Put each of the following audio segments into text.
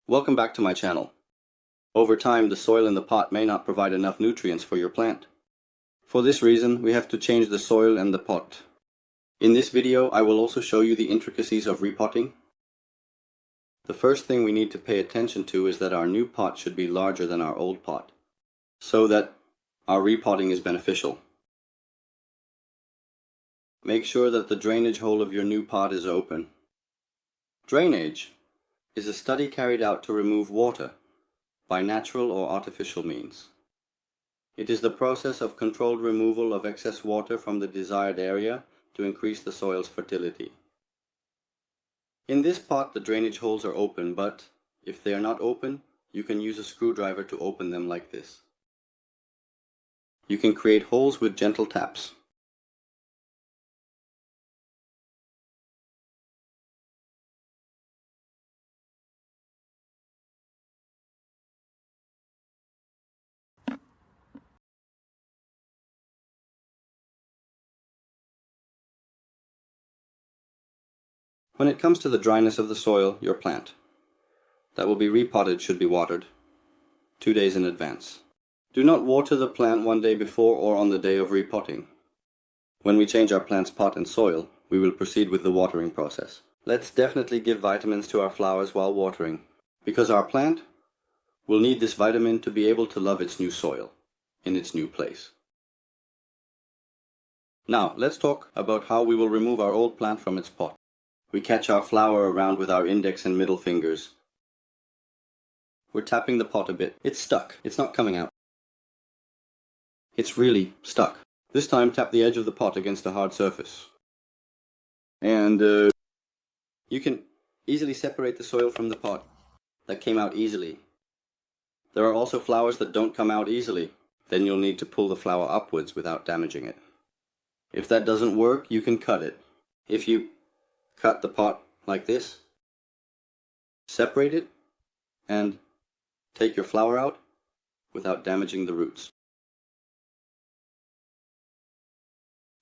Welcome back to my channel. Over time, the soil in the pot may not provide enough nutrients for your plant. For this reason, we have to change the soil and the pot. In this video, I will also show you the intricacies of repotting. The first thing we need to pay attention to is that our new pot should be larger than our old pot, so that our repotting is beneficial. Make sure that the drainage hole of your new pot is open. Drainage is a study carried out to remove water by natural or artificial means. It is the process of controlled removal of excess water from the desired area to increase the soil's fertility. In this pot, the drainage holes are open, but if they are not open, you can use a screwdriver to open them like this. You can create holes with gentle taps. When it comes to the dryness of the soil, your plant that will be repotted should be watered 2 days in advance. Do not water the plant one day before or on the day of repotting. When we change our plant's pot and soil, we will proceed with the watering process. Let's definitely give vitamins to our flowers while watering, because our plant will need this vitamin to be able to love its new soil in its new place. Now, let's talk about how we will remove our old plant from its pot. We catch our flower around with our index and middle fingers. We're tapping the pot a bit. It's stuck. It's not coming out. It's really stuck. This time, tap the edge of the pot against a hard surface. And you can easily separate the soil from the pot. That came out easily. There are also flowers that don't come out easily. Then you'll need to pull the flower upwards without damaging it. If that doesn't work, you can cut it. If you cut the pot like this, separate it, and take your flower out without damaging the roots.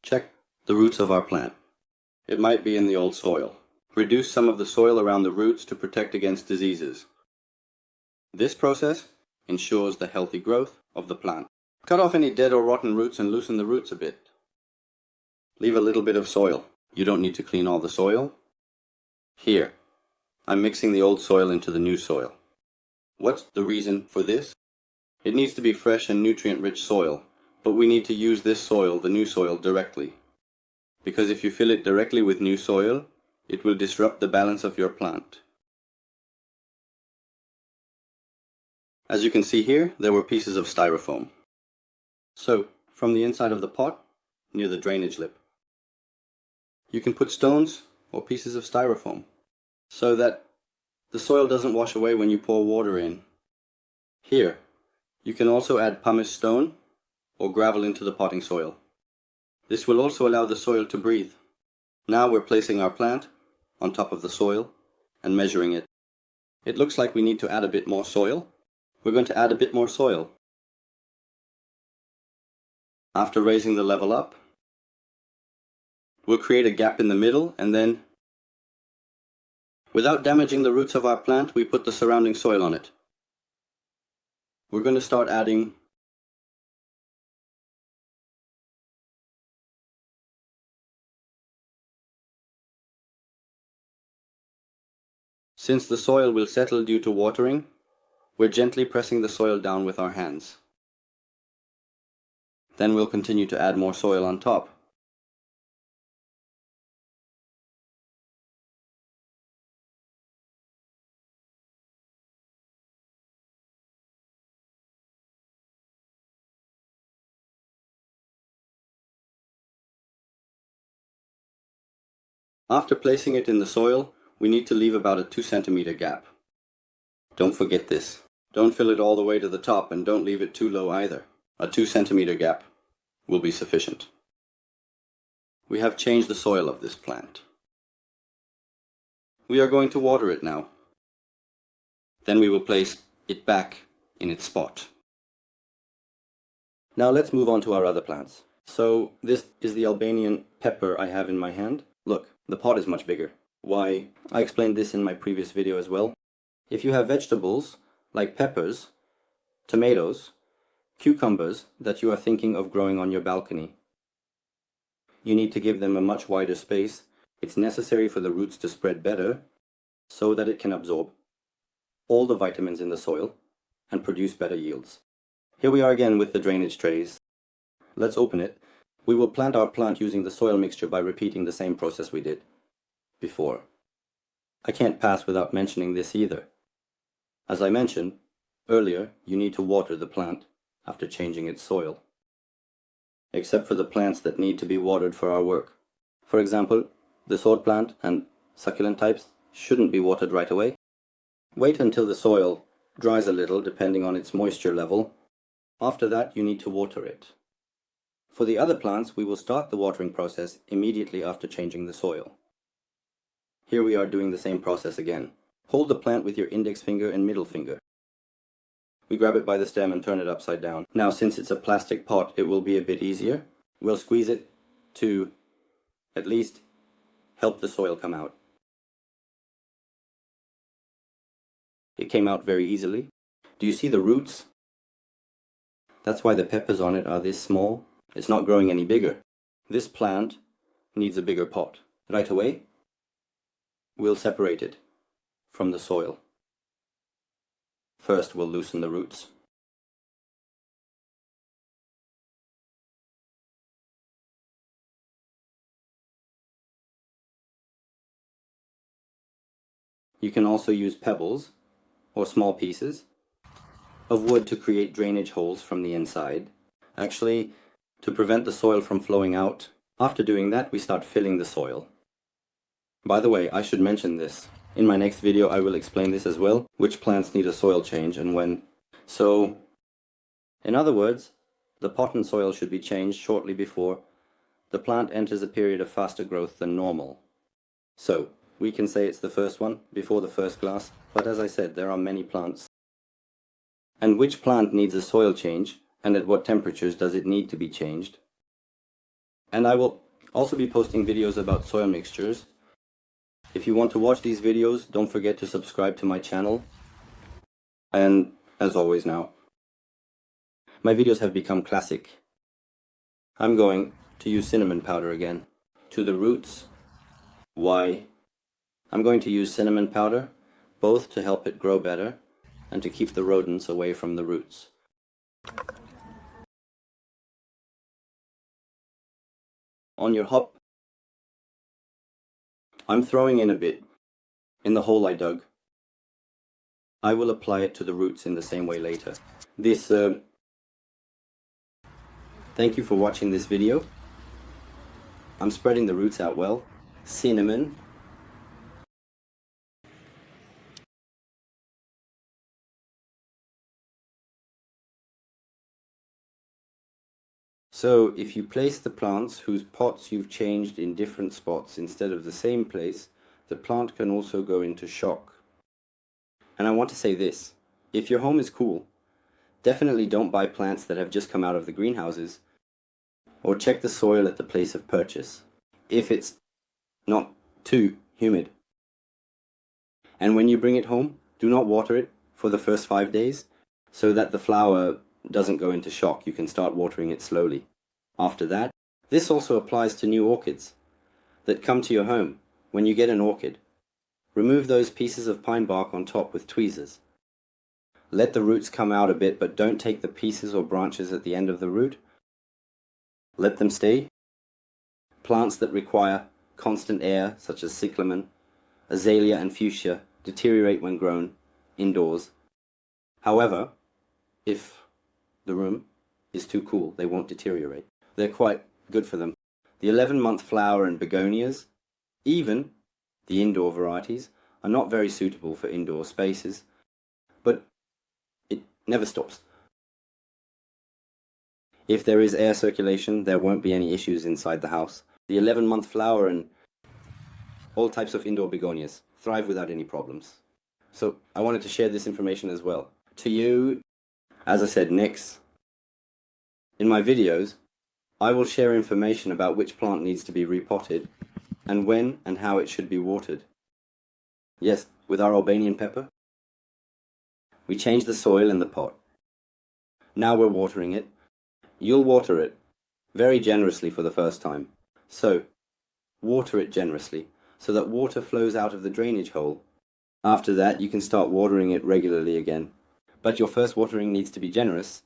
Check the roots of our plant. It might be in the old soil. Reduce some of the soil around the roots to protect against diseases. This process ensures the healthy growth of the plant. Cut off any dead or rotten roots and loosen the roots a bit. Leave a little bit of soil. You don't need to clean all the soil. Here, I'm mixing the old soil into the new soil. What's the reason for this? It needs to be fresh and nutrient-rich soil, but we need to use this soil, the new soil, directly. Because if you fill it directly with new soil, it will disrupt the balance of your plant. As you can see here, there were pieces of styrofoam. So, from the inside of the pot, near the drainage lip, you can put stones or pieces of styrofoam so that the soil doesn't wash away when you pour water in. Here, you can also add pumice stone or gravel into the potting soil. This will also allow the soil to breathe. Now we're placing our plant on top of the soil and measuring it. It looks like we need to add a bit more soil. We're going to add a bit more soil. After raising the level up, we'll create a gap in the middle, and then, without damaging the roots of our plant, we put the surrounding soil on it. We're going to start adding Since the soil will settle due to watering, we're gently pressing the soil down with our hands. Then we'll continue to add more soil on top. After placing it in the soil, we need to leave about a 2 centimeter gap. Don't forget this. Don't fill it all the way to the top and don't leave it too low either. A 2 centimeter gap will be sufficient. We have changed the soil of this plant. We are going to water it now. Then we will place it back in its spot. Now let's move on to our other plants. So this is the Albanian pepper I have in my hand. Look, the pot is much bigger. Why? I explained this in my previous video as well. If you have vegetables, like peppers, tomatoes, cucumbers that you are thinking of growing on your balcony, you need to give them a much wider space. It's necessary for the roots to spread better so that it can absorb all the vitamins in the soil and produce better yields. Here we are again with the drainage trays. Let's open it. We will plant our plant using the soil mixture by repeating the same process we did before. I can't pass without mentioning this either. As I mentioned earlier, you need to water the plant after changing its soil, except for the plants that need to be watered for our work. For example, the sword plant and succulent types shouldn't be watered right away. Wait until the soil dries a little depending on its moisture level. After that, you need to water it. For the other plants, we will start the watering process immediately after changing the soil. Here we are doing the same process again. Hold the plant with your index finger and middle finger. We grab it by the stem and turn it upside down. Now, since it's a plastic pot, it will be a bit easier. We'll squeeze it to at least help the soil come out. It came out very easily. Do you see the roots? That's why the peppers on it are this small. It's not growing any bigger. This plant needs a bigger pot. Right away, we'll separate it from the soil. First, we'll loosen the roots. You can also use pebbles or small pieces of wood to create drainage holes from the inside. Actually, to prevent the soil from flowing out. After doing that, we start filling the soil. By the way, I should mention this. In my next video, I will explain this as well, which plants need a soil change and when. So, in other words, the pot and soil should be changed shortly before the plant enters a period of faster growth than normal. So, we can say it's the first one, before the first glass, but as I said, there are many plants. And which plant needs a soil change, and at what temperatures does it need to be changed? And I will also be posting videos about soil mixtures. If you want to watch these videos, don't forget to subscribe to my channel. And as always now, my videos have become classic. I'm going to use cinnamon powder again. To the roots. Why? I'm going to use cinnamon powder, both to help it grow better and to keep the rodents away from the roots. On your hop, I'm throwing in a bit, in the hole I dug. I will apply it to the roots in the same way later. Thank you for watching this video. I'm spreading the roots out well. Cinnamon. So if you place the plants whose pots you've changed in different spots instead of the same place, the plant can also go into shock. And I want to say this, if your home is cool, definitely don't buy plants that have just come out of the greenhouses, or check the soil at the place of purchase, if it's not too humid. And when you bring it home, do not water it for the first 5 days, so that the flower doesn't go into shock. You can start watering it slowly. After that, this also applies to new orchids that come to your home. When you get an orchid, remove those pieces of pine bark on top with tweezers. Let the roots come out a bit, but don't take the pieces or branches at the end of the root. Let them stay. Plants that require constant air, such as cyclamen, azalea and fuchsia, deteriorate when grown indoors. However, if the room is too cool, they won't deteriorate. They're quite good for them. The 11-month flower and begonias, even the indoor varieties, are not very suitable for indoor spaces, but it never stops. If there is air circulation, there won't be any issues inside the house. The 11-month flower and all types of indoor begonias thrive without any problems. So I wanted to share this information as well. To you, as I said, next, in my videos, I will share information about which plant needs to be repotted and when and how it should be watered. Yes, with our Albanian pepper, We changed the soil in the pot. Now we're watering it. You'll water it very generously for the first time. So, water it generously so that water flows out of the drainage hole. After that, you can start watering it regularly again. But your first watering needs to be generous.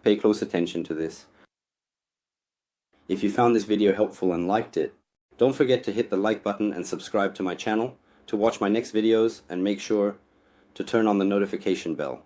Pay close attention to this. If you found this video helpful and liked it, don't forget to hit the like button and subscribe to my channel to watch my next videos, and make sure to turn on the notification bell.